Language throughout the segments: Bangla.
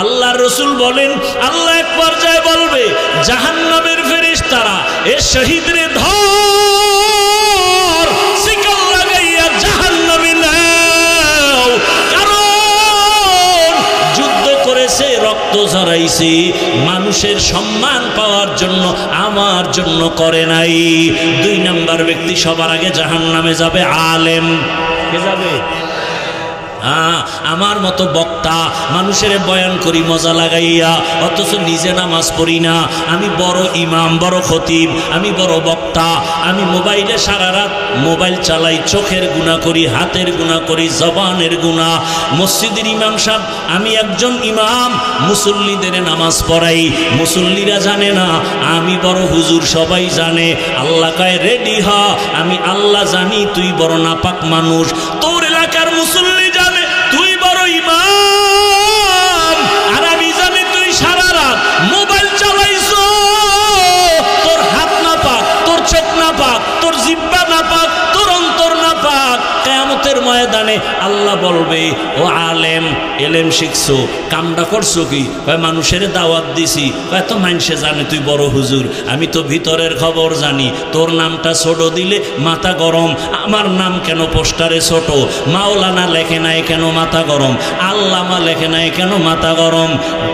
আল্লাহর রাসূল বলেন আল্লাহ এক পর্যায়ে বলবে জাহান্নামের ফেরেশতারা এ শহীদরে ধর শিকল লাগাইয়া জাহান্নামে নাও, কারণ যুদ্ধ করেছে রক্ত ঝরাইছে মানুষের সম্মান পাওয়ার জন্য, আমার জন্য করে নাই। 2 নাম্বার ব্যক্তি সবার আগে জাহান্নামে যাবে আলেম। কে যাবে? আমার মতো বক্তা, মানুষের বয়ান করি মজা লাগাইয়া, অথচ নিজে নামাজ পড়ি না। আমি বড় ইমাম, বড় খতিব, আমি বড় বক্তা, আমি মোবাইলে সারা রাত মোবাইল চালাই, চোখের গুনাহ করি, হাতের গুনাহ করি, জবানের গুনাহ। মসজিদের ইমাম সাহেব, আমি একজন ইমাম, মুসল্লিদের নামাজ পড়াই, মুসল্লিরা জানে না আমি বড় হুজুর, সবাই জানে। আল্লাহ কয় রেডি হ, আমি আল্লাহ জানি তুই বড় নাপাক মানুষ, তোর এলাকার মুসল্লি জানে তুই বড় ইমাম, আর আমি জানি তুই সারা রাত মোবাইল চালাইছো, তোর হাত না পাক, তোর চোখ না পাক, তোর জিহ্বা না পাক, তোর অন্তর না পাক। কিয়ামতের ময়দানে আল্লাহ বলবে ও আলেম, এলেম শিখছো, কামটা করছো কি? কয় মানুষের দাওয়াত দিছি। কয় তো মানুষে জানে তুই বড় হুজুর, আমি তো ভিতরের খবর জানি। তোর নামটা ছোট দিলে মাথা গরম, আমার নাম কেন পোস্টারে ছোট? মাওলানা লেখে নাই কেন মাথা গরম? আল্লামা লেখে নাই কেন মাথা গরম?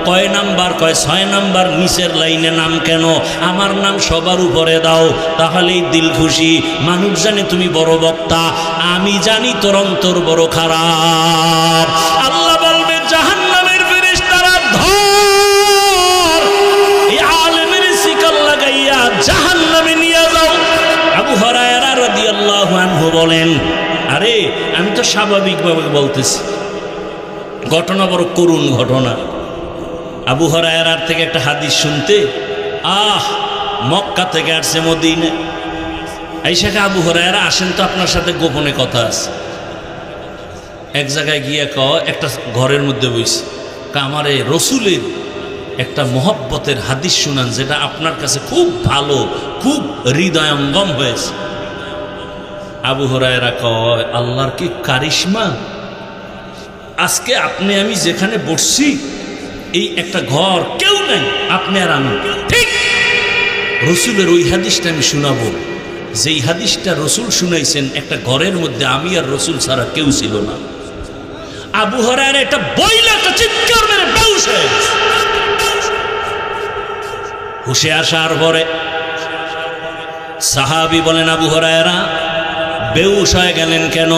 কয় নাম্বার? কয় 6 নাম্বার নিচের লাইনে নাম কেন? আমার নাম সবার উপরে দাও, তাহলেই দিল খুশি। মানুষ জানে তুমি বড় বক্তা, আমি জানি তোর অন্তর বড় খারাপ। আল্লাহ বলবে জাহান্নামের ফেরেশতারা ধর, এই আলেমের শিকল লাগাইয়া জাহান্নামে নিয়ে যাও। আবু হুরায়রা রাদিয়াল্লাহু আনহু বলেন আরে আমি তো স্বাভাবিকভাবে বলতেছি, ঘটনা বড় করুণ ঘটনা। আবু হুরায়রার থেকে একটা হাদিস শুনতে মক্কা থেকে আসছে মদিনা। এই শেখা আবু হুরায়রা আসেন তো, আপনার সাথে গোপনে কথা আছে। এক জায়গায় গিয়ে একটা ঘরের মধ্যে বইছে, আমার এই রসুলের একটা মহব্বতের হাদিস শুনান, যেটা আপনার কাছে খুব ভালো, খুব হৃদয়ঙ্গম হয়েছে। আবু হুরায়রা কয় আল্লাহর কি কারিশমা, আজকে আপনি আমি যেখানে বসছি এই একটা ঘর, কেউ নাই, আপনি আর আমি, ঠিক রসুলের ওই হাদিসটা আমি শোনাবো যেই হাদিসটা রসুল শুনাইছেন। একটা ঘরের মধ্যে আমি আর রসুল ছাড়া কেউ ছিল না। আবু হুরায়রা এটা বইলা একটা চিৎকার মেরে বেহুশ হয়ে গেছে। হুশে আসার পরে সাহাবী বলেন আবু হুরায়রা বেহুশ হয়ে গেলেন কেন?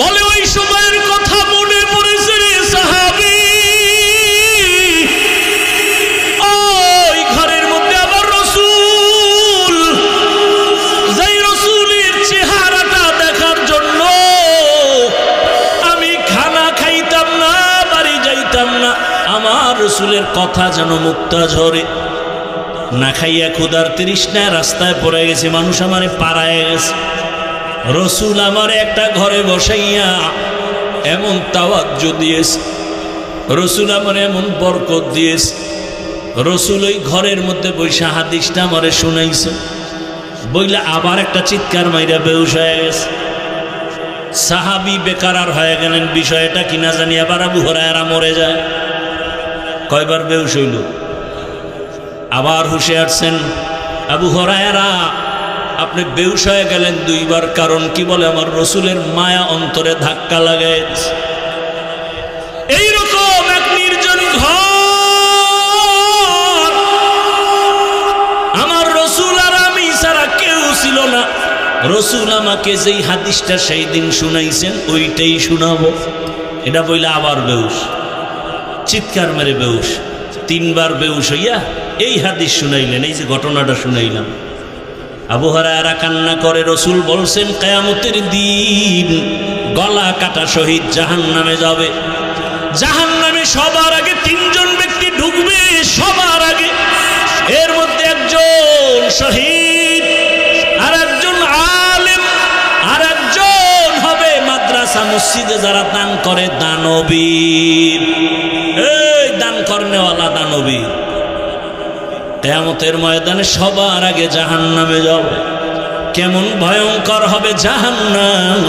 বলে ওই সময়ের কথা মনে পড়েছে রে সাহাবী, ওই ঘরের মধ্যে আবার রসুল, যেই রসুলের চেহারাটা দেখার জন্য আমি খানা খাইতাম না, বাড়ি যাইতাম না। আমার রসুলের কথা যেন মুক্তা ঝরে, না খাইয়া ক্ষুধার তৃষ্ণায় রাস্তায় পড়ে গেছে, মানুষ আমারে পাড়ায় গেছে। রসুল আমার একটা ঘরে বসাইয়া এমন তাওয়াজ্জু দিয়েছে, রসুল আমার এমন বরকত দিয়েছে। রসুল ওই ঘরের মধ্যে বৈশা হাদিসটা আমারে শুনাইছে, বইলা আবার একটা চিৎকার মাইরা বেহুশ হয়ে গেছে। সাহাবী বেকার হয়ে গেলেন, বিষয়টা কিনা জানি। আবার আবু হুরায়রা মরে যায়। কয়বার বেহুশ হইল? আবার হুশে আসছেন। আবু হুরায়রা আপনি বেহুশ হয়ে গেলেন 2 বার, কারণ কি? বলে আমার রসুলের মায়া অন্তরে ধাক্কা লাগাইছে। এইরকম এক নির্জন ঘর, আমার রসুল আর আমি ছাড়া কেউ ছিল না। রসুল আমাকে যেই হাদিসটা সেই দিন শুনাইছেন ওইটাই শুনাবো, এটা বইলে আবার বেহুশ, চিৎকার মেরে বেহুশ। 3 বার বেহুশ হইয়া এই হাদিস শুনাইলেন, এই যে ঘটনাটা শুনাইলাম। আবু হুরায়রা কান্না করে, রসুল বলছেন কিয়ামতের দিন গলা কাটা শহীদ জাহান্নামে যাবে। জাহান্নামে সবার আগে 3 জন ব্যক্তি ঢুকবে, সবার আগে। এর মধ্যে একজন শহীদ, আর একজন আলেম, আর একজন হবে মাদ্রাসা মসজিদে যারা দান করে দানবীর। এই দান করনেওয়ালা দানবীর কিয়ামতের ময়দানে সবার আগে জাহান্নামে যাবে। কেমন ভয়ঙ্কর হবে জাহান্নাম!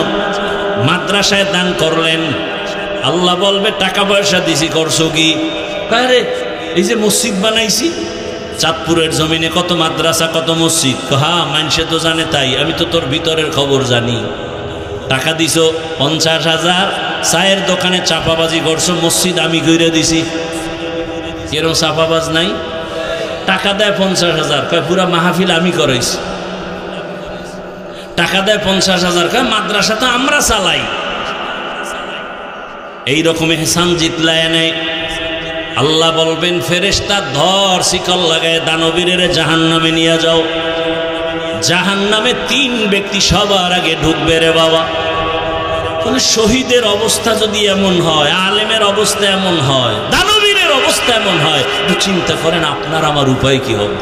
মাদ্রাসায় দান করলেন, আল্লাহ বলবে টাকা পয়সা দিছি, করছো কি? আরে এই যে মসজিদ বানাইছি, চাঁদপুরের জমিনে কত মাদ্রাসা কত মসজিদ। হ্যাঁ, মানুষে তো জানে, তাই আমি তো তোর ভিতরের খবর জানি। টাকা দিছো 50,000, চায়ের দোকানে চাপাবাজি করছো, মসজিদ আমি কইরে দিছি। এরকম চাপাবাজ নাই? টাকা দেয় 50,000, কয় পুরা মাহফিল আমি করাইছি। টাকা দেয় 50,000, কয় মাদ্রাসা তো আমরা চালাই। এইরকম এহসান জিতলায় নেই। আল্লাহ বলবেন ফেরেশতা ধর, শিকল লাগায় দানবীরের জাহান্নামে নিয়ে যাও। জাহান্নামে 3 ব্যক্তি সবার আগে ঢুকবে রে বাবা। তাহলে শহীদের অবস্থা যদি এমন হয়, আলেমের অবস্থা এমন হয়, দানবীরের অবস্থা এমন হয়, একটু চিন্তা করেন আপনার আমার উপায় কি হবে?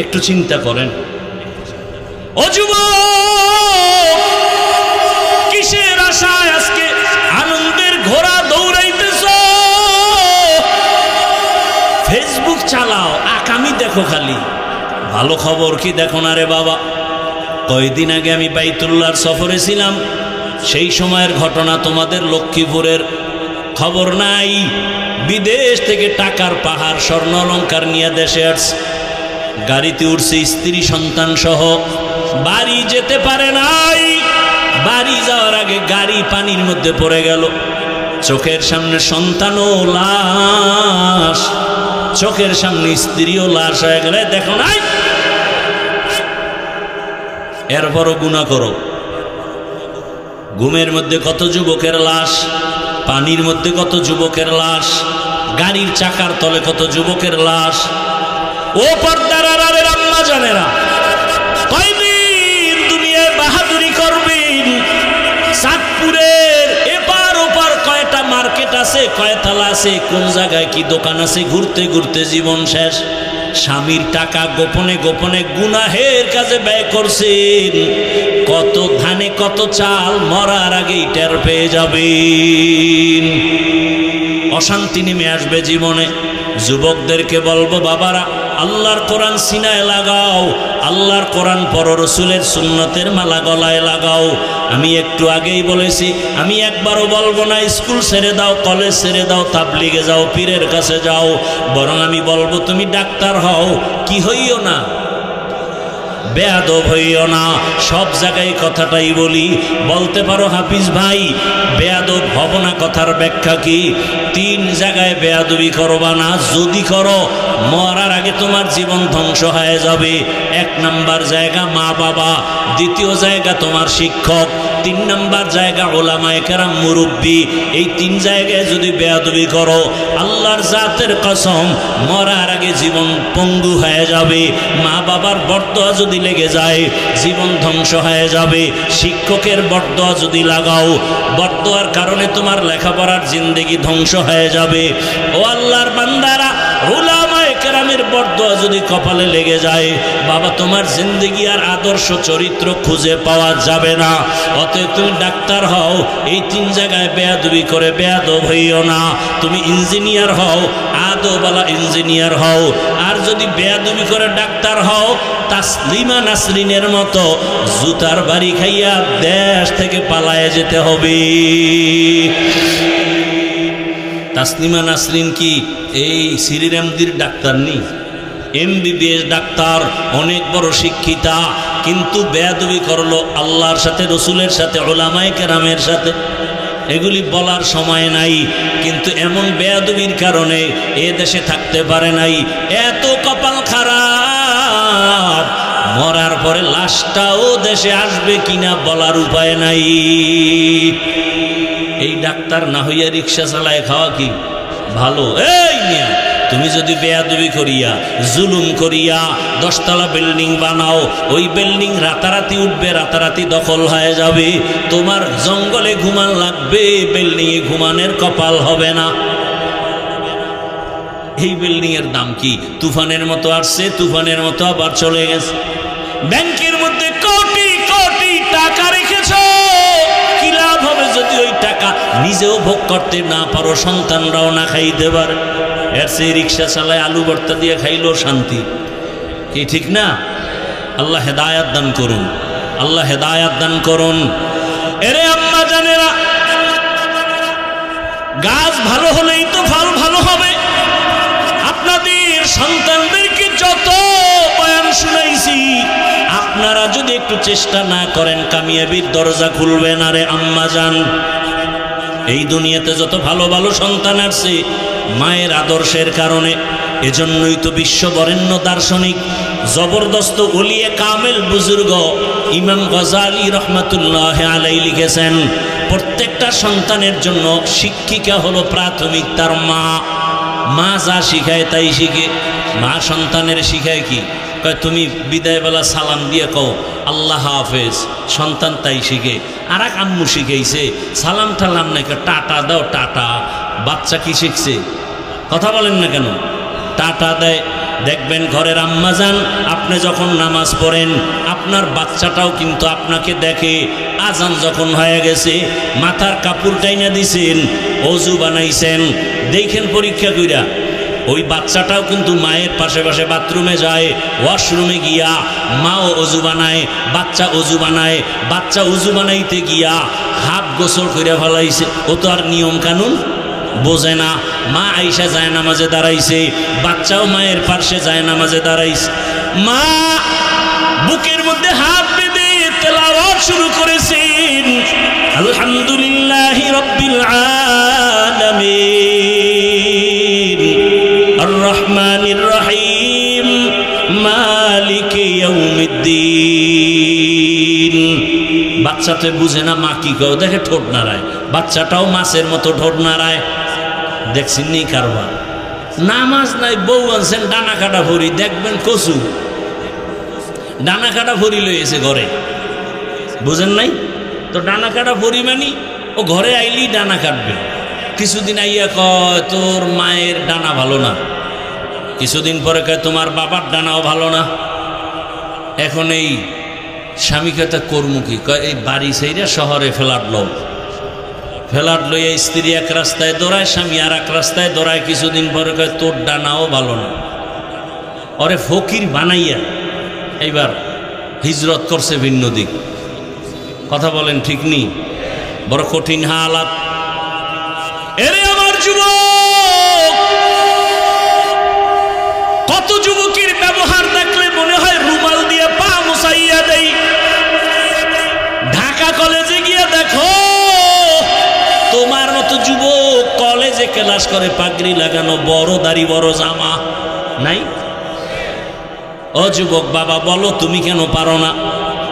একটু চিন্তা করেন। ও যুবক, কিসের আশায় আজকে আনন্দের ঘোড়া দৌড়াইতেছ? ফেসবুক চালাও, আকামি দেখো খালি, ভালো খবর কি দেখো না রে বাবা। কয়েকদিন আগে আমি বাইতুল্লাহর সফরে ছিলাম, সেই সময়ের ঘটনা তোমাদের লক্ষ্মীপুরের খবর নাই। বিদেশ থেকে টাকার পাহাড় স্বর্ণ অলঙ্কার নিয়ে দেশে আসছে, গাড়িতে উঠছে স্ত্রী সন্তান সহ, বাড়ি যেতে পারে নাই। বাড়ি যাওয়ার আগে গাড়ি পানির মধ্যে পড়ে গেল, চোখের সামনে সন্তানও লাশ, চোখের সামনে স্ত্রীও লাশ হয়ে গেলে দেখো নাই। এরপরও গুনাহ করো। ঘুমের মধ্যে কত যুবকের লাশ, পানির মধ্যে কত যুবকের লাশ, গাড়ির চাকার তলে কত যুবকের লাশ। ও পর্দার আড়ালের আম্মা জানেরা, কয়দিন দুনিয়ায় বাহাদুরি করবেন? চাঁদপুরের এপার ওপার কয়টা মার্কেট আছে, কয়তলা আছে, কোন জায়গায় কি দোকান আছে, ঘুরতে ঘুরতে জীবন শেষ। স্বামীর টাকা গোপনে গোপনে গুনাহের কাজে ব্যয় করছেন। কত ধানে কত চাল মরার আগেই টের পেয়ে যাবেন। অশান্তি নেমে আসবে জীবনে। যুবকদেরকে বলবো, বাবারা আল্লাহর কোরআন সিনায় লাগাও, আল্লাহর কোরআন পর রসুলের সুন্নতের মালা গলায় লাগাও। আমি একটু আগেই বলেছি, আমি একবারও বলবো না স্কুল ছেড়ে দাও, কলেজ ছেড়ে দাও, তাবলিগে যাও, পীরের কাছে যাও। বরং আমি বলবো তুমি ডাক্তার হও, কি হইও না, বেয়াদব হইও না। সব জায়গায় কথাটাই বলি। বলতে পারো হাফিজ ভাই বেয়াদব হব না, কথার ব্যাখ্যা কি? 3 জায়গায় বেয়াদবি করবা না, যদি করো মরার আগে তোমার জীবন ধ্বংস হয়ে যাবে। 1 নাম্বার জায়গা মা বাবা, 2য় জায়গা তোমার শিক্ষক, 3 নাম্বার জায়গা ওলামায়ে কেরাম মুরব্বী। এই 3 জায়গায় যদি বেয়াদবি করো, আল্লাহর জাতের কসম মরার আগে জীবন পঙ্গু হয়ে যাবে। মা বাবার বরদোয়া যদি লেগে যায়, জীবন ধ্বংস হয়ে যাবে। শিক্ষকের বরদোয়া যদি লাগাও, বরদোয়ার কারণে তোমার লেখাপড়ার জিন্দেগি ধ্বংস হয়ে যাবে। ও আল্লাহর বান্দারা, উলামায়ে কেরামের বরদোয়া যদি কপালে লেগে যায়, বাবা তোমার জিন্দেগি আর আদর্শ চরিত্র খুঁজে পাওয়া যাবে না। অতএব তুমি ডাক্তার হও, এই 3 জায়গায় বেয়াদবি করে বেয়াদব হইও না। তুমি ইঞ্জিনিয়ার হও, আদবওয়ালা ইঞ্জিনিয়ার হও। আর যদি বেয়াদবি করে ডাক্তার হও, তাসলিমা নাসরিনের মতো জুতার বাড়ি খাইয়া দেশ থেকে পালায়ে যেতে হবে। তাসলিমা নাসরিন কি এই শ্রীরামদির ডাক্তার নেই? MBBS ডাক্তার, অনেক বড় শিক্ষিতা, কিন্তু বেয়াদবি করলো আল্লাহর সাথে, রসুলের সাথে, উলামায়ে কেরামের সাথে। এগুলি বলার সময় নাই, কিন্তু এমন বেয়াদবির কারণে এ দেশে থাকতে পারে নাই। এত কপাল খারাপ, মরার পরে লাশটাও দেশে আসবে কিনা বলার উপায় নাই। এই ডাক্তার না হইয়া রিক্সা চালায় খাওয়া কি ভালো? এই মিয়া, তুমি যদি বেয়াদবি করিয়া জুলুম করিয়া 10 তলা বিল্ডিং বানাও, ওই বিল্ডিং রাতারাতি উঠবে, রাতারাতি দখল হয়ে যাবে। তোমার জঙ্গলে ঘুমান লাগবে, বিল্ডিংয়ে ঘুমানের কপাল হবে না। এই বিল্ডিং এর দাম কি? তুফানের মতো আসছে, তুফানের মতো আবার চলে গেছে। ব্যাংকের মধ্যে কোটি কোটি টাকা রেখেছ, কি লাভ হবে যদি ওই টাকা নিজেও ভোগ করতে না পারো, সন্তানরাও না খাইতে পারে? এর সেই রিক্সা চালায় আলু ভর্তা দিয়ে খাইলেও শান্তি, কি ঠিক না? আল্লাহ হেদায়াত দান করুন, আল্লাহ হেদায়াত দান করুন। এরে আম্মা জানেরা, গাছ ভালো হলেই তো ফল ভালো হবে। আপনাদের সন্তানদেরকে যত বয়ান শুনাইছি, আপনারা যদি একটু চেষ্টা না করেন কামিয়াবির দরজা খুলবে না রে আম্মা জান। এই দুনিয়াতে যত ভালো ভালো সন্তান আসছে মায়ের আদর্শের কারণে। এজন্যই তো বিশ্ব বরেণ্য দার্শনিক জবরদস্ত ওলিয়ে কামেল বুজুর্গ ইমাম গজালি রহমাতুল্লাহ আলাইহি লিখেছেন, প্রত্যেকটা সন্তানের জন্য শিক্ষিকা হলো প্রাথমিক তার মা। মা যা শিখায় তাই শিখে। মা সন্তানের শিখায় কি? কয় তুমি বিদায়বেলা সালাম দিয়ে কও আল্লাহ হাফেজ, সন্তান তাই শিখে। আর এক আম্মু শিখাইছে সালাম ঠালাম নাকি টাটা দাও টাটা। বাচ্চা কি শিখছে? কথা বলেন না কেন? টাটা দেয়। দেখবেন ঘরের আম্মা যান, আপনি যখন নামাজ পড়েন আপনার বাচ্চাটাও কিন্তু আপনাকে দেখে। আজান যখন হয়ে গেছে মাথার কাপড় টাইনা দিছেন, অজু বানাইছেন, দেখেন পরীক্ষা কইরা ওই বাচ্চাটাও কিন্তু মায়ের পাশে পাশে বাথরুমে যায়, ওয়াশরুমে গিয়া মাও অজু বানায়, বাচ্চা অজু বানায়। বাচ্চা অজু বানাইতে গিয়া হাফ গোসল করে ফেলাইছে, ও তো আর নিয়ম কানুন বোঝে না। মা আইসা যায় নামাজে দাঁড়াইছে, বাচ্চাও মায়ের পাশে যায় নামাজে দাঁড়াইছে। মা বুকের মধ্যে হাত বেঁধে তেলাওয়াত শুরু করেছেন, আলহামদুলিল্লাহি রাব্বিল আলামিন আর রহমানির রহিম মালিকি ইয়াউমিদ্দিন। বাচ্চা তো বুঝে না মা কি কও, দেখে ঠোঁট নাড়ায়, বাচ্চাটাও মাছের মতো ঠোঁট নাড়ায়। দেখছেন নি কারবার? নামাজ নাই, বউ আনছেন ডানা কাটা ভরি, দেখবেন কচু ডানা কাটা ভরি লইয়েছে ঘরে, বুঝেন নাই তো? ডানা কাটা ভরি মানি ও ঘরে আইলি ডানা কাটবে। কিছুদিন আইয়া কয় তোর মায়ের ডানা ভালো না, কিছুদিন পরে কয় তোমার বাবার ডানাও ভালো না। এখন এই স্বামীকে তা কর্মুখী কয় এই বাড়ি সেইরা শহরে ফ্ল্যাট লও। ফ্ল্যাট লইয়া স্ত্রী এক রাস্তায় দৌড়ায়, স্বামী আর এক রাস্তায় দৌড়ায়। কিছুদিন পরে কয় তোর ডানাও ভালো না। ওরে ফকির বানাইয়া এইবার হিজরত করছে ভিন্ন দিক। কথা বলেন ঠিক নি? বড় কঠিন হালাত। এরে আমার যুবক, কত যুবকের ব্যবহার দেখলে মনে হয় রুমাল দিয়ে পা মুছাইয়া দেই। ঢাকা কলেজে গিয়ে দেখো তোমার মতো যুবক কলেজে ক্লাস করে, পাগড়ি লাগানো, বড় দাড়ি, বড় জামা নাই। ও যুবক বাবা বলো তুমি কেন পারো না?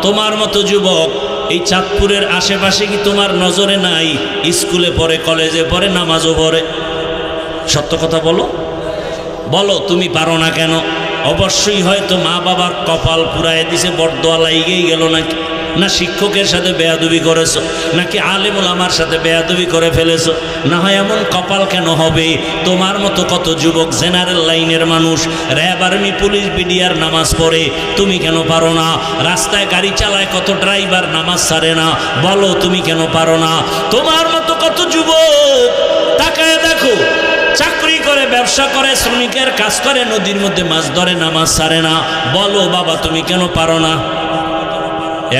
তোমার মতো যুবক এই চাঁদপুরের আশেপাশে কি তোমার নজরে নাই? স্কুলে পড়ে, কলেজে পড়ে, নামাজও পড়ে। সত্য কথা বলো, বলো তুমি পারো না কেন? অবশ্যই হয়তো মা বাবার কপাল পুরায় দিছে, বরদোয়া লাইগেই গেল নাকি, না শিক্ষকের সাথে বেয়াদবি করেছো, নাকি আলেম ওলামার সাথে বেয়াদবি করে ফেলেছো। না হয় এমন কপাল কেন হবে? তোমার মতো কত যুবক জেনারেল লাইনের মানুষ, র্যাব, আর্মি, পুলিশ, বিডিআর নামাজ পড়ে, তুমি কেন পারো না? রাস্তায় গাড়ি চালায় কত ড্রাইভার নামাজ ছাড়ে না, বলো তুমি কেন পারো না? তোমার মতো কত যুবক তাকায় দেখো, চাকরি করে, ব্যবসা করে, শ্রমিকের কাজ করে, নদীর মধ্যে মাছ ধরে, নামাজ ছাড়ে না, বলো বাবা তুমি কেন পারো না?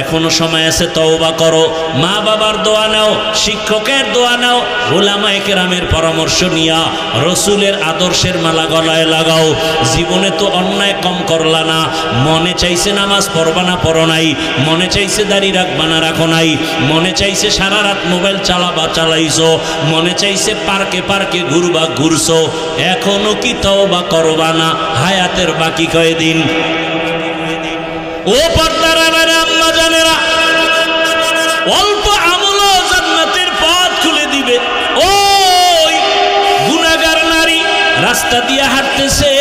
এখনো সময় আছে, তওবা করো, মা বাবার দোয়া নাও, শিক্ষকের দোয়া নাও, উলামায়ে কেরামের পরামর্শ নিয়া রসুলের আদর্শের মালা গলায় লাগাও। জীবনে তো অন্যায় কম করলা না, মনে চাইছে নামাজ পড়বা না পড়ো নাই, মনে চাইছে দাড়ি রাখবা না রাখো নাই, মনে চাইছে সারা রাত মোবাইল চালাবা চালাইছো, মনে চাইছে পার্কে পার্কে ঘুরবা ঘুরছো। এখনো কি তওবা করবা না? হায়াতের বাকি কয়দিন? ও পর্দার আম্মা জানেরা, অল্প আমলও জান্নাতের পথ খুলে দিবে। ওই গুনাহগার নারী রাস্তা দিয়ে হাঁটতেছে,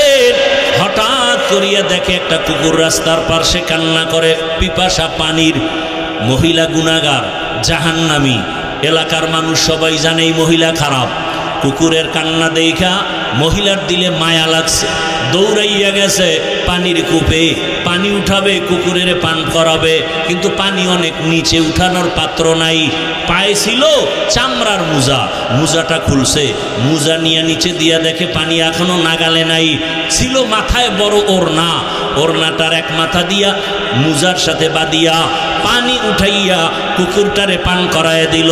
হঠাৎ করিয়া দেখে একটা কুকুর রাস্তার পাশে কান্না করে, পিপাসা পানির। মহিলা গুনাহগার, জাহান্নামী। এলাকার মানুষ সবাই জানে এই মহিলা খারাপ। কুকুরের কান্না দেখা মহিলার দিলে মায়া লাগছে, দৌড়াইয়া গেছে পানির কূপে, পানি উঠাবে, কুকুরের পান করাবে, কিন্তু পানি অনেক নিচে, উঠানোর পাত্র নাই। পায়ে ছিল চামড়ার মোজা, মোজাটা খুলছে, মোজা নিয়ে নিচে দিয়া দেখে পানি এখনো নাগালে নাই। ছিল মাথায় বড় ওড়না, ওড়নাটার এক মাথা দিয়া মুজার সাথে বাঁধিয়া পানি উঠাইয়া কুকুরটারে পান করায় দিল।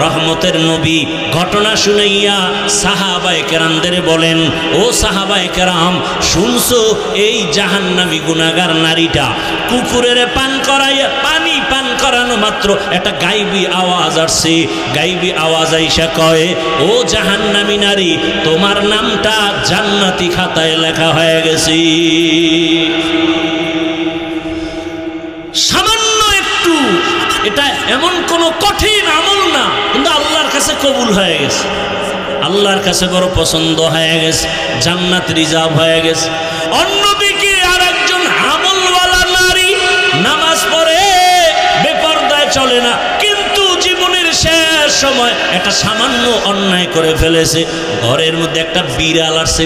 রহমতের নবী ঘটনা শুনাইয়া সাহাবায়ে কেরামদের বলেন, ও সাহাবায়ে কেরাম, শুনছো এই জাহান্নামী গুনাহগার নারীটা কুকুরের পান করাইয়া, পানি পান করানো মাত্র একটা গাইবী আওয়াজ আসছে। গাইবী আওয়াজ আইসা কয়, ও জাহান্নামী নারী, তোমার নামটা জান্নাতি খাতায় লেখা হয়ে গেছে। সামান্য একটু, এটা এমন কোন কঠিন আমল না, কিন্তু আল্লাহর কাছে কবুল হয়ে গেছে, আল্লাহর কাছে বড় পছন্দ হয়ে গেছে, জান্নাত রিজার্ভ হয়ে গেছে। অন্যদিকে আর একজন আমলওয়ালা নারী নামাজ পড়ে, বেপরদায় চলে না, কিন্তু জীবনের শেষ সময় একটা সামান্য অন্যায় করে ফেলেছে। ঘরের মধ্যে একটা বিড়াল আসছে,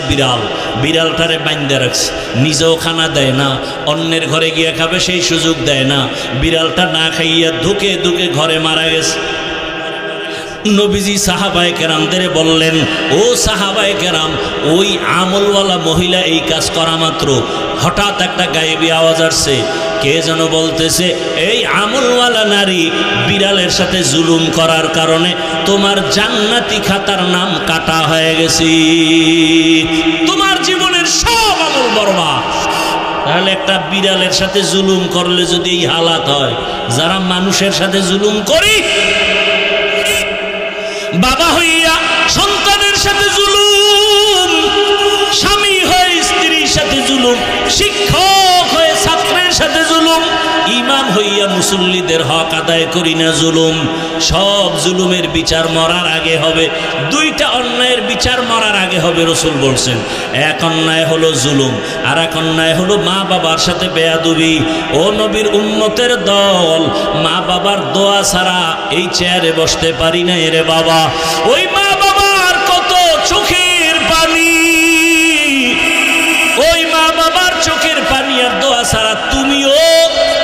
বিড়ালটারে বাইন্ধে রাখছে, নিজেও খানা দেয় না, অন্যের ঘরে গিয়ে খাবে সেই সুযোগ দেয় না, বিড়ালটা না খাইয়া ধুকে ধুকে ঘরে মারা গেছে। নবীজি সাহাবায়ে কেরামদের বললেন, ও সাহাবায়ে কেরাম, ওই আমলওয়ালা মহিলা এই কাজ করা মাত্র হঠাৎ একটা গায়েবী আওয়াজ আসছে। কে যেন বলতেছে, এই আমলওয়ালা নারী বিড়ালের সাথে জুলুম করার কারণে তোমার জান্নাতি খাতার নাম কাটা হয়ে গেছে, তোমার জীবনের সব আমল বরবাদ। তাহলে একটা বিড়ালের সাথে জুলুম করলে যদি এই হালাত হয়, যারা মানুষের সাথে জুলুম করি, বাবা হইয়া সন্তানের সাথে জুলুম, স্বামী হয়ে স্ত্রীর সাথে জুলুম, শিক্ষক হয়ে ছাত্রের সাথে জুলুম, ইমাম হইয়া মুসল্লিদের হক আদায় করি না জুলুম, সব জুলুমের বিচার মরার আগে হবে। দুইটা অন্যায়ের বিচার মরার আগে হবে, রাসূল বলছেন। এক অন্যায় হলো জুলুম, আর এক অন্যায় হলো মা বাবার সাথে বেয়াদবি। ও নবীর উম্মতের দল, মা বাবার দোয়া ছাড়া এই চেয়ারে বসতে পারি না রে বাবা। ওই মা বাবার কত চোখের পানি, ওই মা বাবার চোখের পানি আর দোয়া ছাড়া তুমিও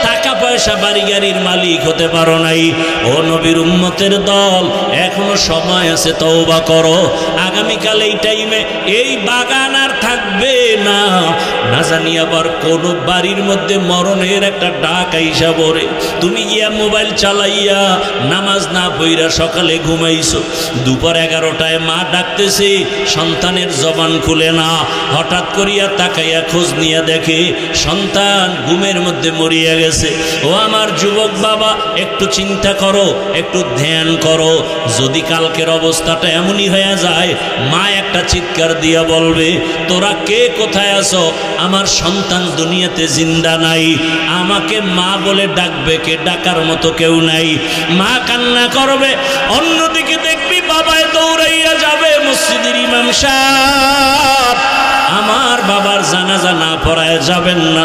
টাকা পয়সা বাড়ি গাড়ির মালিক হতে পারো নাই। ও নবীর উম্মতের দল, এখনো সময় আছে, তওবা করো। আগামীকাল এই টাইমে এই বাগান আর থাকবে না, না জানি আবার কোন বাড়ির মধ্যে মরণের একটা ডাক আইসা পড়ে, তুমি গিয়া মোবাইল চালাইয়া নামাজ না পইরা সকালে ঘুমাইছো, দুপুর 11টায় মা ডাকতেছে, সন্তানের জবান খুলে না, হঠাৎ করিয়া তাকাইয়া খোঁজ নিয়ে দেখে সন্তান ঘুমের মধ্যে মরিয়া গেছে। ও আমার যুবক বাবা, একটু চিন্তা করো, একটু ধ্যান করো। যদি কালকের অবস্থাটা এমনই হয়ে যায়, মা একটা চিৎকার দিয়া বলবে, তোরা কে কোথায় আছো, আমার সন্তান দুনিয়াতে জিন্দা নাই, আমাকে মা বলে ডাকবে কে, ডাকার মতো কেউ নাই। মা কান্না করবে, অন্যদিকে দেখবি বাবায় দৌড়াইয়া যাবে মসজিদের ইমাম সাহেব, আমার বাবার জানাজা না পড়ায় যাবেন না।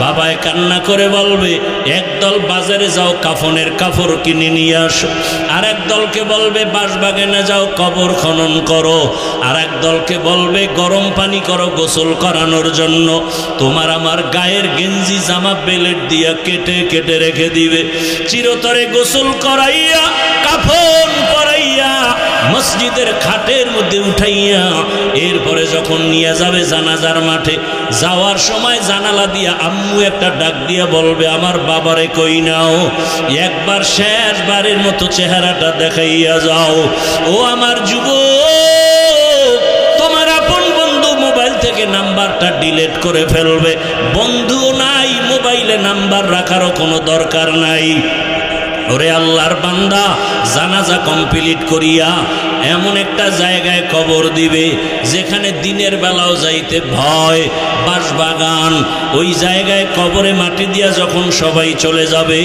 বাবায় কান্না করে বলবে, একদল বাজারে যাও কাফনের কাপড় কিনে নিয়ে আসো, আর এক দলকে বলবে বাঁশবাগানে যাও কবর খনন করো, আর এক দলকে বলবে গরম পানি করো গোসল করানোর জন্য। তোমার আমার গায়ের গেঞ্জি জামা বেলেট দিয়া কেটে কেটে রেখে দিবে, চিরতরে গোসল করাইয়া কাফন পরাইয়া মসজিদের খাটের মধ্যে উঠাইয়া এরপরে যখন নিয়ে যাবে জানাজার মাঠে, যাওয়ার সময় জানালা দিয়া আম্মু একটা ডাক দিয়া বলবে, আমার বাবারে কই নাও, একবার শেষবারের মতো চেহারাটা দেখাইয়া যাও। ও আমার যুবক, তোমার আপন বন্ধু মোবাইল থেকে নাম্বারটা ডিলিট করে ফেলবে, বন্ধু নাই, মোবাইলে নাম্বার রাখারও কোনো দরকার নাই। ওরে আল্লাহর বান্দা, জানাজা কমপ্লিট করিয়া এমন একটা জায়গায় কবর দিবে যেখানে দিনের বেলাও যাইতে ভয়, বাঁশবাগান, ওই জায়গায় কবরে মাটি দিয়া যখন সবাই চলে যাবে,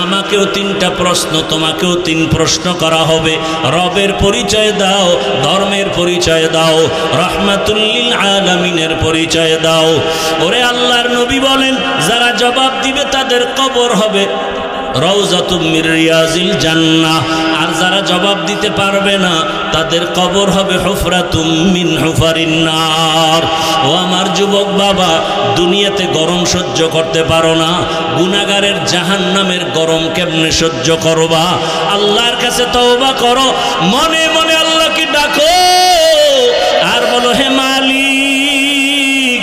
আমাকেও 3টা প্রশ্ন, তোমাকেও 3 প্রশ্ন করা হবে। রবের পরিচয় দাও, ধর্মের পরিচয় দাও, রাহমাতুল লিল আলামিনের পরিচয় দাও। ওরে আল্লাহর নবী বলেন, যারা জবাব দিবে তাদের কবর হবে রওজাতুম মির রিয়াজিল জান্নাহ, আর যারা জবাব দিতে পারবে না তাদের কবর হবে হুফরাতুম মিন হুফারিন নার। ও আমার যুবক বাবা, দুনিয়াতে গরম সহ্য করতে পারো না, গুনাহগারের জাহান্নামের গরম কেমনে সহ্য করবা? আল্লাহর কাছে তওবা করো, মনে মনে আল্লাহকে ডাকো আর বলো, হে মালিক,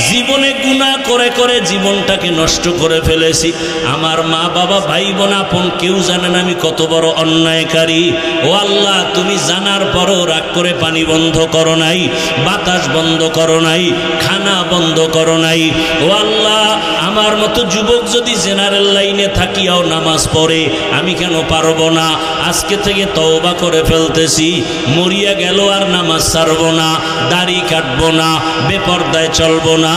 জীবনে গুনাহ করে করে জীবনটাকে নষ্ট করে ফেলেছি। আমার মা বাবা ভাই বোন আপন কেউ জানেন আমি কত বড় অন্যায়কারী। ও আল্লাহ, তুমি জানার পরও রাগ করে পানি বন্ধ করো নাই, বাতাস বন্ধ করো নাই, খানা বন্ধ করো নাই। ও আল্লাহ, আমার মতো যুবক যদি জেনারেল লাইনে থাকিয়াও নামাজ পড়ে, আমি কেন পারবো না? আজকে থেকে তওবা করে ফেলতেছি, মরিয়া গেল আর নামাজ ছাড়বো না, দাড়ি কাটবো না, বেপরদায় চলবো না,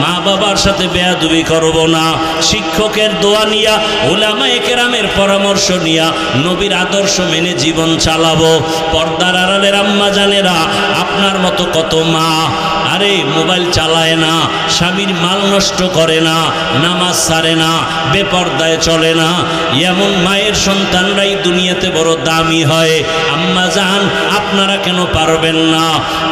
মা বাবার সাথে বেয়াদবি করবো না, শিক্ষকের দোয়া নিয়া, উলামায়ে কেরামের পরামর্শ নিয়া নবীর আদর্শ মেনে জীবন চালাবো। পর্দার আড়ালের আম্মা জানেরা, আপনার মতো কত মা আরে মোবাইল চালায় না, স্বামীর মাল নষ্ট করে না, নামাজ ছাড়ে না, বেপরদায় চলে না। এমন মায়ের সন্তানরাই দুনিয়াতে বড় দামি হয়। আম্মা জান, আপনারা কেন পারবেন না?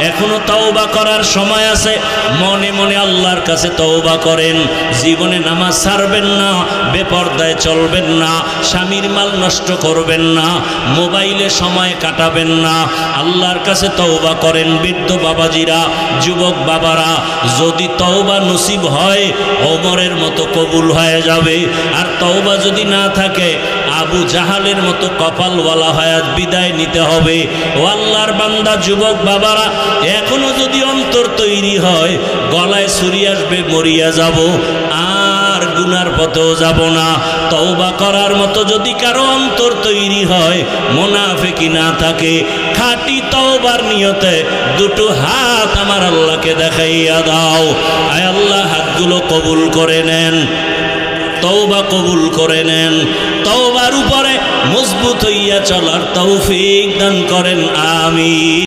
এখনো তওবা করার সময় আছে। মনে মনে আল্লাহর কাছে তওবা করেন। জীবনে নামাজ ছাড়বেন না, বেপরদায় চলবেন না, স্বামীর মাল নষ্ট করবেন না, মোবাইলে সময় কাটাবেন না। আল্লাহর কাছে তওবা করেন। বৃদ্ধ বাবাজিরা, যুবক বাবারা, যদি তওবা নসিব হয় ওমরের মতো কবুল হয়ে যাবে। আর তওবা যদি না থাকে, আবু জাহালের মতো কপালওয়ালা হায়াত বিদায় নিতে হবে। ও আল্লাহর বান্দা যুবক বাবারা, এখনো যদি অন্তর তৈরি হয়, গলায় ছুরি আসবে, মরিয়া যাব, আর গুনার পথেও যাব না। তওবা করার মতো যদি কারো অন্তর তৈরি হয়, মুনাফিকি না থাকে, খাঁটি তওবার নিয়তে দুটো হাত আমার আল্লাহকে দেখাইয়া দাও। আয় আল্লাহ, হাতগুলো কবুল করে নেন, তওবা কবুল করে নেন। তওবার উপরে মজবুত হইয়া চলার তৌফিক দান করেন, আমিন।